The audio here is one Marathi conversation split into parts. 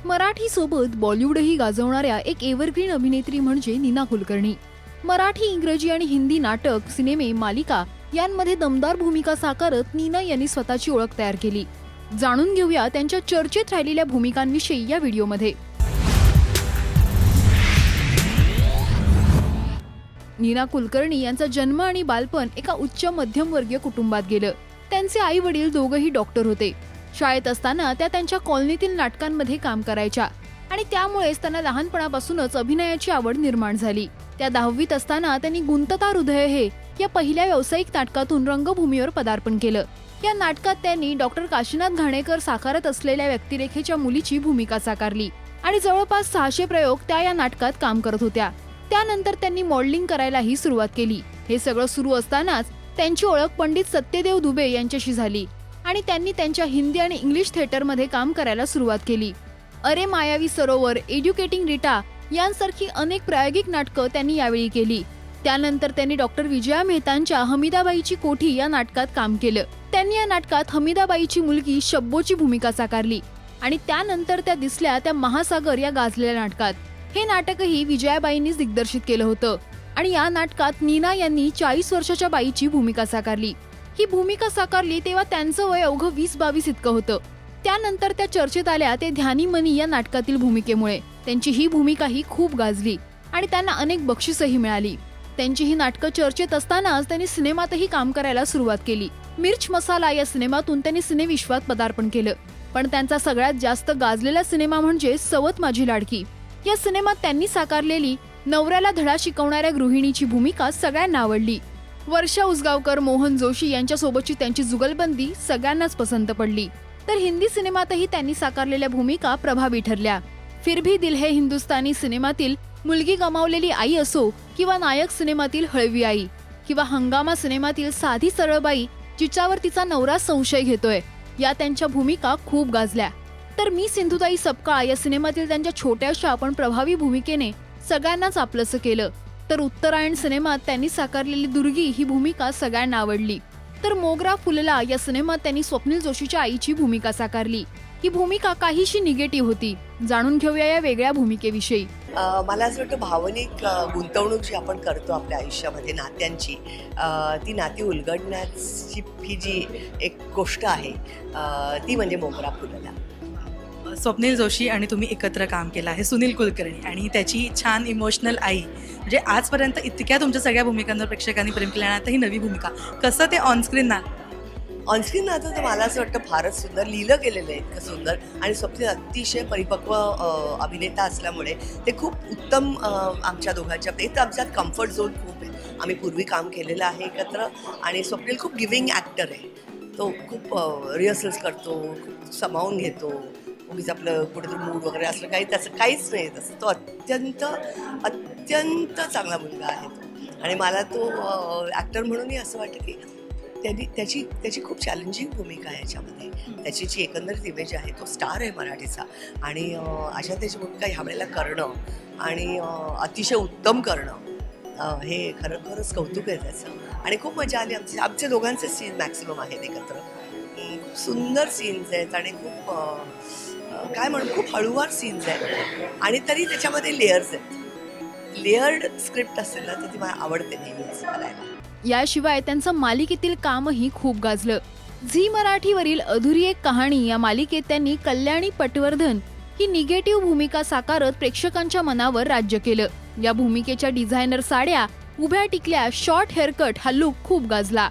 मराठी सोबत बॉलिवूडही गाजवणाऱ्या एक एव्हरग्रीन अभिनेत्री म्हणजे नीना कुलकर्णी। मराठी, इंग्रजी आणि हिंदी नाटक, सिनेमे, मालिका यांमध्ये दमदार भूमिका साकारत नीना यांनी स्वतःची ओळख तयार केली। जाणून घेऊया त्यांच्या चर्चेत राहिलेल्या भूमिकांविषयी या व्हिडिओमध्ये। नीना कुलकर्णी यांचा जन्म आणि बालपण एका उच्च मध्यमवर्गीय कुटुंबात गेलं। त्यांचे आई वडील दोघंही डॉक्टर होते। शाळेत असताना त्या त्यांच्या कॉलनीतील नाटकांमध्ये काम करायच्या आणि त्यामुळेच त्यांना लहानपणापासूनच अभिनयाची आवड निर्माण झाली। त्या 10वीत असताना त्यांनी गुंतता हृदय हे या पहिल्या व्यावसायिक नाटकातून रंगभूमीवर पदार्पण केलं। या नाटकात त्यांनी डॉक्टर काशीनाथ घाणेकर साकारत असलेल्या व्यक्तिरेखेच्या मुलीची भूमिका साकारली आणि जवळपास 600 प्रयोग त्या या नाटकात काम करत होत्या। त्यानंतर त्यांनी मॉडेलिंग करायलाही सुरुवात केली। हे सगळं सुरू असतानाच त्यांची ओळख पंडित सत्यदेव दुबे यांच्याशी झाली आणि त्यांनी त्यांच्या हिंदी आणि इंग्लिश थिएटरमध्ये काम करायला सुरुवात केली। अरे मायावी सरोवर, एज्युकेटिंग रीटा यांसारखी अनेक प्रायोगिक नाटकं त्यांनी यावेळी केली। त्यानंतर त्यांनी डॉक्टर विजया मेहतांच्या हमीदाबाईची कोठी या नाटकात काम केलं। त्यांनी या नाटकात हमीदाबाईची मुलगी शब्बोची भूमिका साकारली आणि त्यानंतर त्या दिसल्या त्या महासागर या गाजलेल्या नाटकात। हे नाटकही विजयाबाईंनीच दिग्दर्शित केलं होतं आणि या नाटकात नीना यांनी 40 वर्षाच्या बाईची भूमिका साकारली। ही भूमिका साकारली तेव्हा त्यांचं वय अवघं 20-22 इतकं होतं। त्यानंतर त्या चर्चेत आल्या ते ध्यानी मनी या नाटकातील भूमिकेमुळे। त्यांची ही भूमिकाही खूप गाजली आणि त्यांना अनेक बक्षिसही मिळाली। त्यांची ही नाटकं चर्चेत असतानाच त्यांनी सिनेमातही काम करायला सुरुवात केली। मिर्च मसाला या सिनेमातून त्यांनी सिनेविश्वात पदार्पण केलं, पण त्यांचा सगळ्यात जास्त गाजलेला सिनेमा म्हणजे सवत माझी लाडकी। या सिनेमात त्यांनी साकारलेली नवऱ्याला धडा शिकवणाऱ्या गृहिणीची भूमिका सगळ्यांना आवडली। वर्षा उसगावकर, मोहन जोशी यांच्यासोबतची त्यांची जुगलबंदी सगळ्यांनाच पसंत पडली। तर हिंदी सिनेमातही त्यांनी साकारलेल्या भूमिका प्रभावी ठरल्या। फिर भी दिल है हिंदुस्तानी सिनेमातील मुलगी गमावलेली आई असो किंवा नायक सिनेमातील हळवी आई किंवा हंगामा सिनेमातील साधी सरळ बाई जिच्यावर तिचा नवरा संशय घेतोय, या त्यांच्या भूमिका खूप गाजल्या। तर मी सिंधुताई सपकाळ या सिनेमातील त्यांच्या छोट्याशा पण प्रभावी भूमिकेने सगळ्यांनाच आपलंसं केलं। तर उत्तरायण सिनेमात त्यांनी साकारलेली दुर्गी ही भूमिका सगळ्यांना आवडली। तर मोगरा फुलला या सिनेमात त्यांनी स्वप्नील जोशीच्या आईची भूमिका साकारली। ही भूमिका काहीशी निगेटिव्ह होती। जाणून घेऊया या वेगळ्या भूमिकेविषयी। मला असं वाटतं भावनिक गुंतवणूक जी आपण करतो आपल्या आयुष्यामध्ये नात्यांची, ती नाती उलगडण्याची ही जी एक गोष्ट आहे ती म्हणजे मोगरा फुलला। स्वप्नील जोशी आणि तुम्ही एकत्र काम केलं आहे, सुनील कुलकर्णी आणि त्याची छान इमोशनल आई, म्हणजे आजपर्यंत इतक्या तुमच्या सगळ्या भूमिकांवर प्रेक्षकांनी प्रेम केलं आणि आता ही नवी भूमिका, कसं ते ऑनस्क्रीन ऑनस्क्रीन नातं तर मला असं वाटतं फारच सुंदर लिहिलं गेलेलं आहे, इतकं सुंदर। आणि स्वप्नील अतिशय परिपक्व अभिनेता असल्यामुळे ते खूप उत्तम आमच्या दोघांच्या एक तर आमच्यात कम्फर्ट झोन खूप आहे। आम्ही पूर्वी काम केलेलं आहे एकत्र आणि स्वप्नील खूप गिव्हिंग ॲक्टर आहे। तो खूप रिहर्सल्स करतो, खूप सामावून घेतो। उगीच आपलं कुठेतरी मूड वगैरे असलं काही त्याचं काहीच नाही तसं। तो अत्यंत चांगला मुलगा आहे तो आणि मला तो ॲक्टर म्हणूनही असं वाटतं की त्याची खूप चॅलेंजिंग भूमिका आहे याच्यामध्ये। त्याची जी एकंदरीत इमेज आहे, तो स्टार आहे मराठीचा आणि अशा त्याची भूमिका ह्यावेळेला करणं आणि अतिशय उत्तम करणं हे खरंच कौतुक आहे त्याचं। आणि खूप मजा आली। आमच्या दोघांचे सीन मॅक्सिमम आहेत एकत्र। खूप सुंदर सीन्स आहेत आणि खूप काय म्हणून खूप हळूवार सीन्स आहेत आणि तरी त्याच्यामध्ये लेयर्स आहेत। लेयर्ड स्क्रिप्ट असेल ना तर ती मला आवडते नेहमी असं करायला। याशिवाय त्यांचं मालिकेतील कामही खूप गाजलं। झी मराठीवरील अधुरी एक कहाणी या मालिकेत त्यांनी कल्याणी पटवर्धन ही निगेटिव्ह भूमिका साकारत प्रेक्षकांच्या मनावर राज्य केलं। या भूमिकेच्या डिझायनर साड्या, उभ्या टिकल्या, शॉर्ट हेअरकट हा लुक खूप गाजला।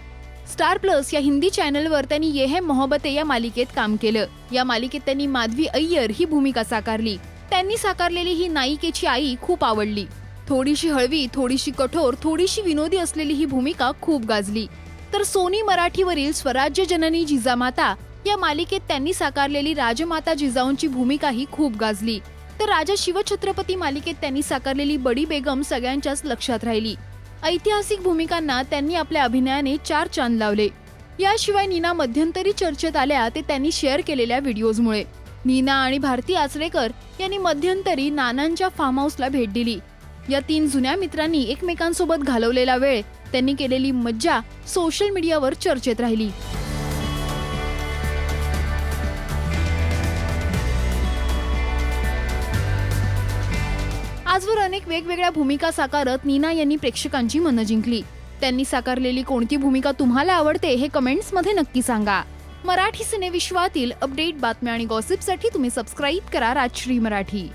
स्टार प्लस या हिंदी चॅनलवर त्यांनी ये है मोहब्बतें या मालिकेत काम केलं। या मालिकेत त्यांनी माधवी अय्यर ही भूमिका साकारली। त्यांनी साकारलेली ही नायिकेची आई खूप आवडली। थोडीशी हळवी, थोडीशी कठोर, थोडीशी विनोदी असलेली ही भूमिका खूप गाजली। तर सोनी मराठीवरील स्वराज्य जननी जिजामाता या मालिकेत त्यांनी साकारलेली राजमाता जिजाऊंची भूमिकाही खूप गाजली। तर राजा शिवछत्रपती मालिकेत त्यांनी साकारलेली बडी बेगम सगळ्यांच्याच लक्षात राहिली। ऐतिहासिक भूमिकांना त्यांनी आपल्या अभिनयाने 4 चांद लावले। याशिवाय नीना मध्यंतरी चर्चेत आल्या ते त्यांनी शेअर केलेल्या व्हिडिओजमुळे। नीना आणि भारती आचरेकर यांनी मध्यंतरी नानांच्या फार्म हाऊसला भेट दिली। या 3 जुन्या मित्रांनी एकमेकांसोबत घालवलेला वेळ, त्यांनी केलेली मज्जा सोशल मीडियावर चर्चेत राहिली। आजवर अनेक वेगवेगळ्या भूमिका साकारत नीना यांनी प्रेक्षकांची मनं जिंकली. त्यांनी साकारलेली कोणती भूमिका तुम्हाला आवडते हे कमेंट्समध्ये नक्की सांगा. मराठी सिनेविश्वातील अपडेट, बातम्या आणि गॉसिपसाठी तुम्ही सबस्क्राईब करा राजश्री मराठी.